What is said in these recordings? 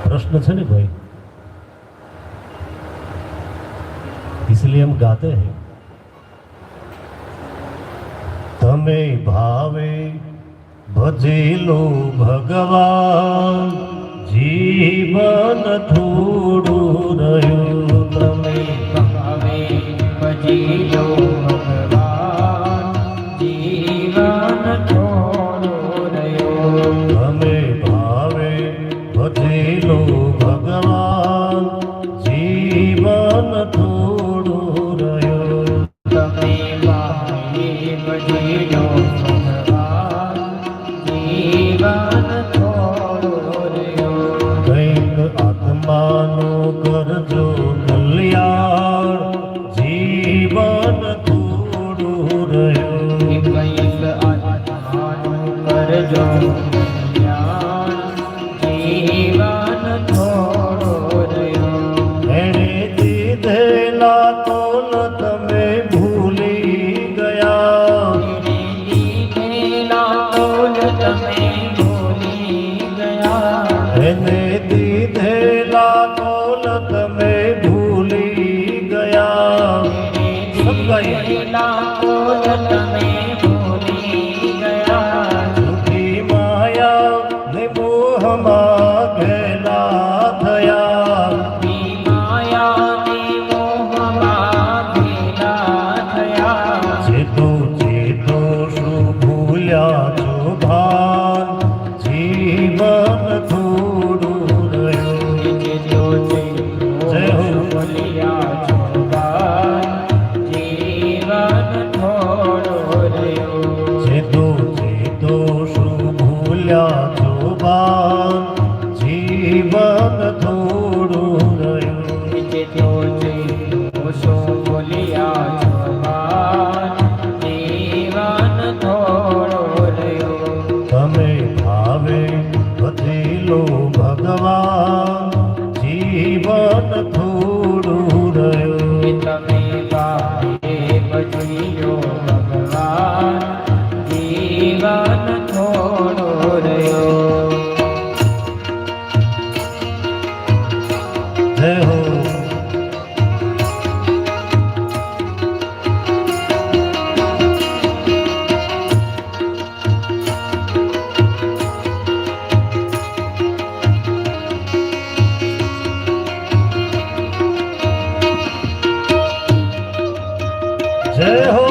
प्रश्न है ना भाई, इसलिए हम गाते हैं। तमे भावे भजेलो भगवान, जीवन थोड़ू रह्यो। तमे भावे भजेलो भगवान, जीवन थोड़ो रह्यो। तमे भावे भजेलो भगवान, जीवन थोड़ू रह्यो। तमे भावे भजेलो भगवान, जीवन थोड़ो रह्यो। કંઈક આત્માનું કરજો કલ્યાણ, જીવન થોડું રહ્યું। કંઈક આત્માનું કરજો કલ્યાણ, જીવન થોડો રહ્યો। એણે દીધેલા તોલ તમે ભૂલી ગયા, એણે દીધેલા તોલ તમે ભૂલી ગયા। એને દીધેલા તોલ તમે ભૂલી ગયા। દીધેલા તોલ તમે ભૂલી ગયા। જૂઠી માયા ને મોહમાં ઘેલા થયા। માયાને મોહમાં ઘેલા થયા। ચેતો ચેતો શું ભૂલ્યા છો ભાન, જીવન થોડું રહ્યું। ચેતો ચેતો ભૂલ્યા છો ભાન, જીવન થોડો રહ્યો। ચેતો ચેતો શું ભૂલ્યા છો ભાન, જીવન થોડું રહ્યું। ચેતો ચેતો શું ભૂલ્યા છો ભાન, જીવન થોડો રહ્યો। તમે ભાવે ભજેલો ભગવાન, જીવન થોડું રહ્યું। તમે ભાવે ભજ્યો ભગવાન, જીવન થોડો રહ્યો। જય હો। જય હો।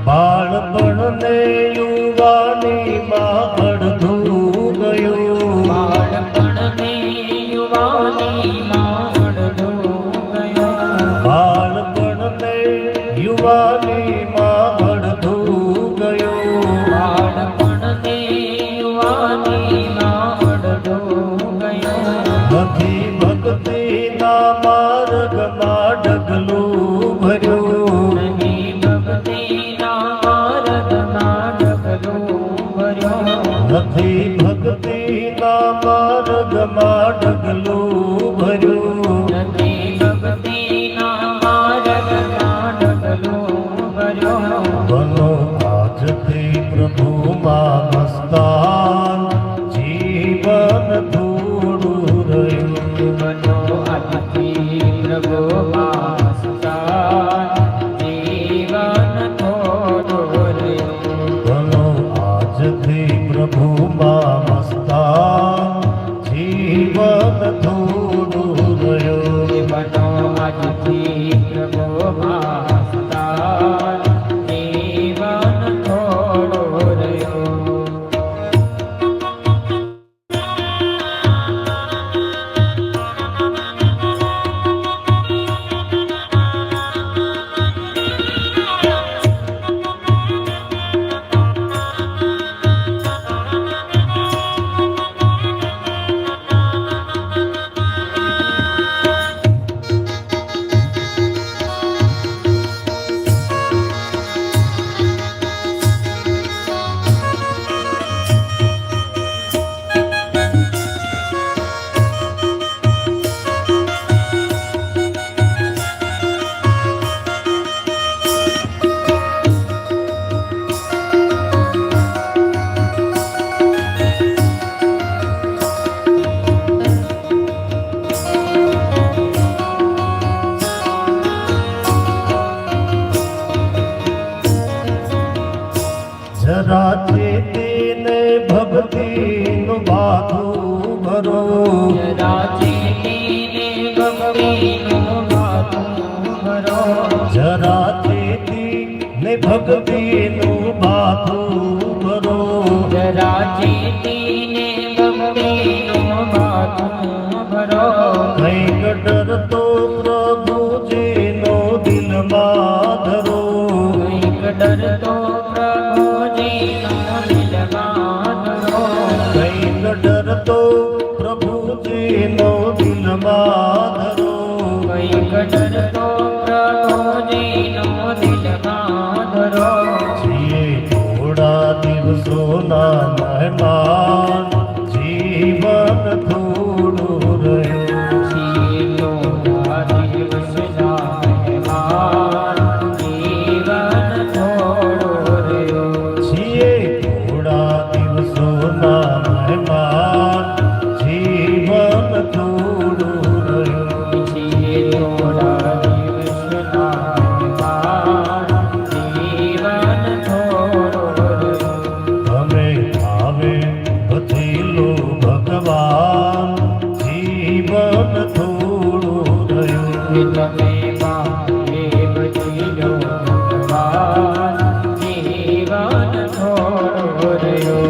બાળપણને યુવાનીમાં અડધું ગયું। બાળપણને યુવાનીમાં અડધું ગયું। બાળપણને યુવાનીમાં અડધું ગયું। બાળપણને યુવાનીમાં અડધું ગયું। નથી ભક્તિના માર્ગમાં ડગલું ભર્યું। નહીં ભક્તિના માર્ગમાં ડગલું ભર્યું। નથી ભક્તિના માર્ગમાં ડગલું ભર્યું। નથી ભક્તિના માર્ગમાં ડગલું ભર્યું। બનો આજથી પ્રભુમાં મસ્તાન, જીવન થોડું રહ્યું। બનો આજથી પ્રભુમાં મસ્તાન, જીવન થોડો રહ્યો। બનો આજથી પ્રભુમાં મસ્તાન, જીવન ભક્તિનું બાથું ભરો જરા ચેતીને ભક્તિનું બાથું ભરો જરા ચેતી ને ભક્તિનું બાથું ભરો જરા ચેતીને ભક્તિનું બાથું ભરો કંઈક ડરતો પ્રભુજીનો દિલમાં ધરો કંઈક ડરતો પ્રભુજીનો દિલમાં ધરો કંઈક ડરતો પ્રભુજીનો દિલમાં ધરો કંઈક ડરતો પ્રભુજીનો દિલમાં ધરો છીએ થોડા દિવસોના મહેમાન જીવન થોડું રહ્યું શીલો દિવસના મહેમાન જીવન થોડો રહ્યો છીએ થોડા દિવસોના મહેમાન જીવન થોડું રહ્યું શીલો દિવસના મહેમાન જીવન થોડો રહ્યો તમે આવે બદલો ભગવાન જીવન થોડું રહ્યું તમે મારે બદલો ભગવાન જીવન થોડો રહ્યો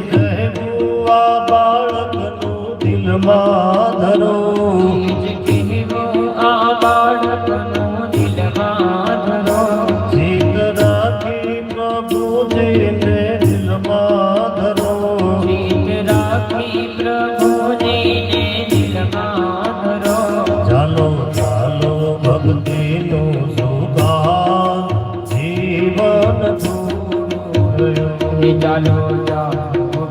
કહેવું આ બાળકનું દિલમાં ધરો તેજ કહેવું આ બાળકનું દિલમાં ધરો જીત રાખી પ્રભુજીને દિલમાં ધરો જીત રાખી પ્રભુજીને દિલમાં ધરો ચાલો ચાલો ભક્તિનું સુગાન જીવન થોડું રહ્યું ચાલો જાઓ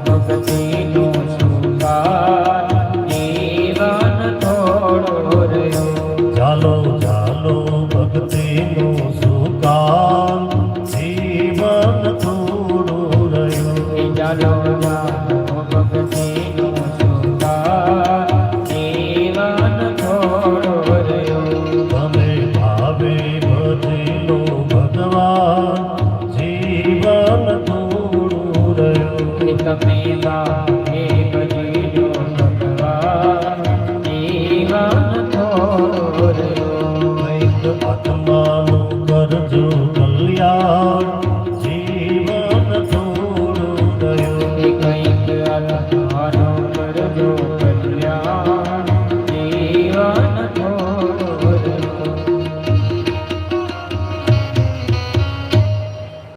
ભક્તિનું સુગાન જીવન થોડો રહ્યો ચાલો ચાલો ભક્તિનું સુકાન જીવન થોડું રહ્યું ચાલો જાઓ ભક્તિનું સુગાન જીવન થોડો રહ્યો તમે ભાવે ભજેલો ભગવાન જીવન થોડું રહ્યું તમે ગાએ ભજ્યો ભગવાન જીવન થોડો રહ્યો કંઈક આત્માનું કરજો